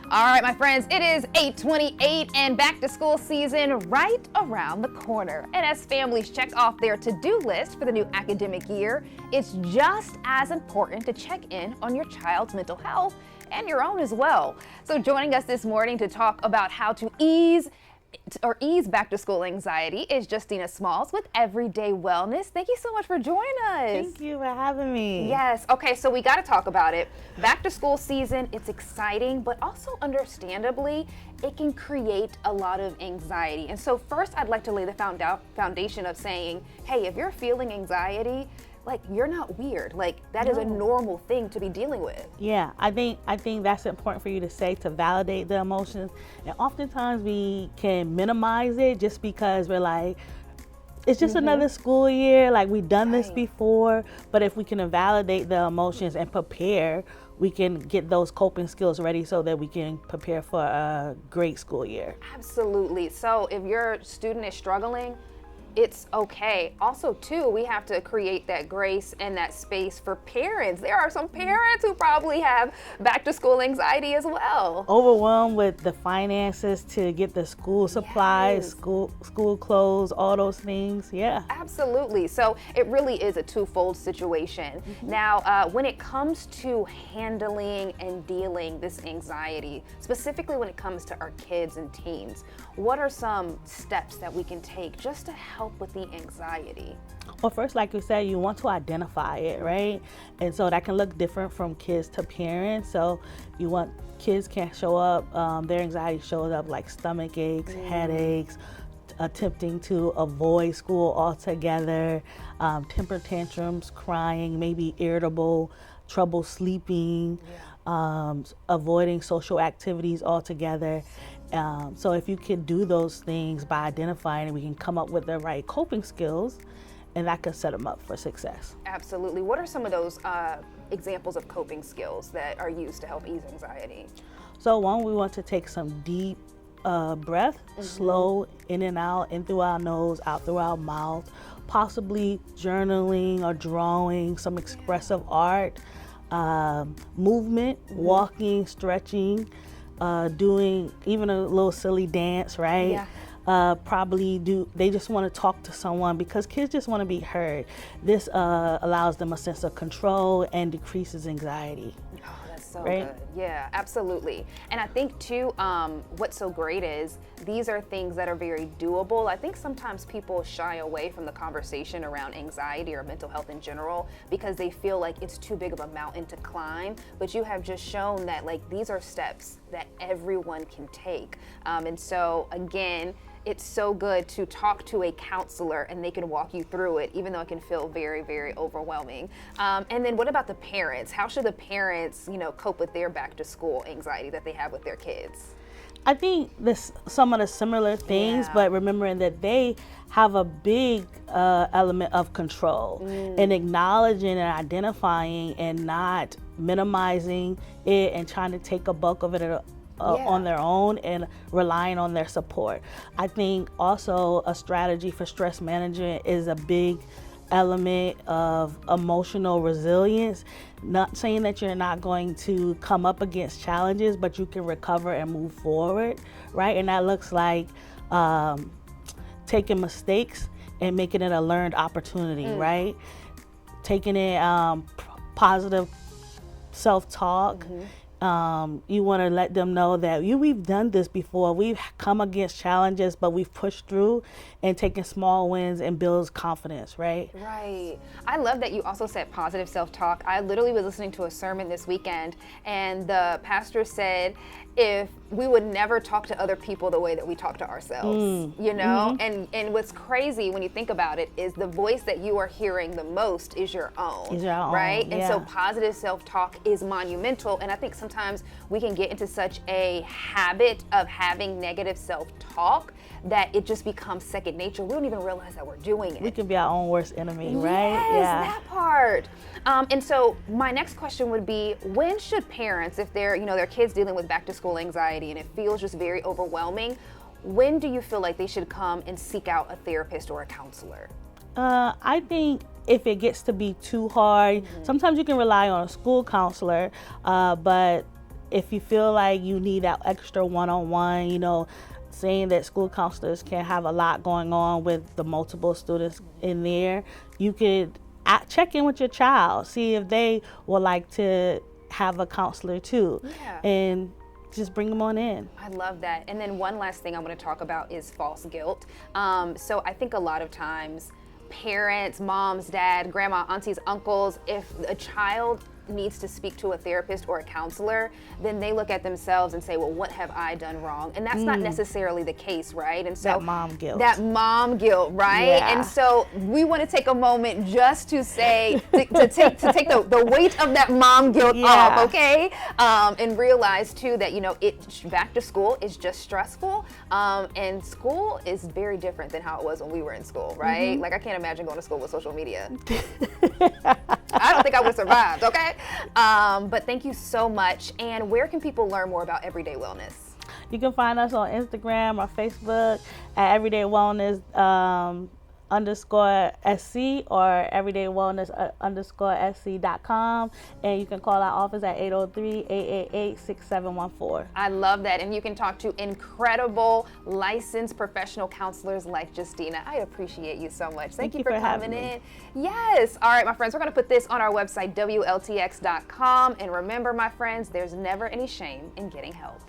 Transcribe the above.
All right, my friends, it is 8/28 and back to school season right around the corner. And as families check off their to-do list for the new academic year, it's just as important to check in on your child's mental health and your own as well. So joining us this morning to talk about how to ease back to school anxiety is Justina Smalls with Everyday Wellness. Thank you so much for joining us. Thank you for having me. Yes. Okay, so we got to talk about it. Back to school season, it's exciting, but also understandably, it can create a lot of anxiety. And so first, I'd like to lay the foundation of saying, hey, if you're feeling anxiety, like, you're not weird. Like, that is a normal thing to be dealing with. Yeah, I think that's important for you to say, to validate the emotions. And oftentimes we can minimize it just because we're like, it's just another school year, like we've done this before. But if we can validate the emotions and prepare, we can get those coping skills ready so that we can prepare for a great school year. Absolutely. So if your student is struggling, it's okay. Also, too, we have to create that grace and that space for parents. There are some parents who probably have back to school anxiety as well. Overwhelmed with the finances to get the school supplies, school clothes, all those things. Yeah. Absolutely. So it really is a twofold situation. Now, when it comes to handling and dealing this anxiety, specifically when it comes to our kids and teens, what are some steps that we can take just to help with the anxiety? Well, first, like you said, you want to identify it, right? And so that can look different from kids to parents. So kids can show up, their anxiety shows up like stomach aches, headaches, attempting to avoid school altogether, temper tantrums, crying, maybe irritable, trouble sleeping, avoiding social activities altogether. So if you can do those things by identifying, and we can come up with the right coping skills, and that could set them up for success. Absolutely. What are some of those examples of coping skills that are used to help ease anxiety? So one, we want to take some deep breath, slow in and out, in through our nose, out through our mouth, possibly journaling or drawing, some expressive art, movement, walking, stretching, doing even a little silly dance, right? Yeah. They just want to talk to someone because kids just want to be heard. This allows them a sense of control and decreases anxiety. Oh, that's so Right? good. Yeah, absolutely. And I think too, what's so great is these are things that are very doable. I think sometimes people shy away from the conversation around anxiety or mental health in general because they feel like it's too big of a mountain to climb. But you have just shown that, like, these are steps that everyone can take. And so again, it's so good to talk to a counselor and they can walk you through it, even though it can feel very, very overwhelming. And then what about the parents? How should the parents, cope with their back to school anxiety that they have with their kids? I think some of the similar things, Yeah. but remembering that they have a big element of control and acknowledging and identifying and not minimizing it and trying to take a bulk of it on their own and relying on their support. I think also a strategy for stress management is a big element of emotional resilience. Not saying that you're not going to come up against challenges, but you can recover and move forward, right? And that looks like taking mistakes and making it a learned opportunity, right? Taking it positive self-talk. You want to let them know that we've done this before. We've come against challenges, but we've pushed through and taken small wins and builds confidence, right? Right. I love that you also said positive self-talk. I literally was listening to a sermon this weekend, and the pastor said, if we would never talk to other people the way that we talk to ourselves, And what's crazy when you think about it is the voice that you are hearing the most is your own, right? And so positive self-talk is monumental. And I think sometimes we can get into such a habit of having negative self-talk that it just becomes second nature. We don't even realize that we're doing it. We can be our own worst enemy, right? Yes, that part. And so my next question would be, when should parents, if they're, their kids dealing with back to school anxiety and it feels just very overwhelming, when do you feel like they should come and seek out a therapist or a counselor? I think if it gets to be too hard, sometimes you can rely on a school counselor, but if you feel like you need that extra one-on-one, you know, saying that school counselors can have a lot going on with the multiple students in there, you could check in with your child, see if they would like to have a counselor too, and just bring them on in. I love that. And then one last thing I want to talk about is false guilt. So I think a lot of times parents, moms, dad, grandma, aunties, uncles, if a child needs to speak to a therapist or a counselor, then they look at themselves and say, well, what have I done wrong? And that's not necessarily the case, right? And so that mom guilt. That mom guilt, right? Yeah. And so we want to take a moment just to say, to take the weight of that mom guilt off, okay? And realize too that, you know, back to school is just stressful. And school is very different than how it was when we were in school, right? Like I can't imagine going to school with social media. I don't think I would have survived, okay? But thank you so much. And where can people learn more about Everyday Wellness? You can find us on Instagram or Facebook at Everyday Wellness _SC or everydaywellness_SC.com. And you can call our office at 803-888-6714. I love that. And you can talk to incredible licensed professional counselors like Justina. I appreciate you so much. Thank you for coming in. Yes. All right, my friends, we're going to put this on our website, WLTX.com. And remember, my friends, there's never any shame in getting help.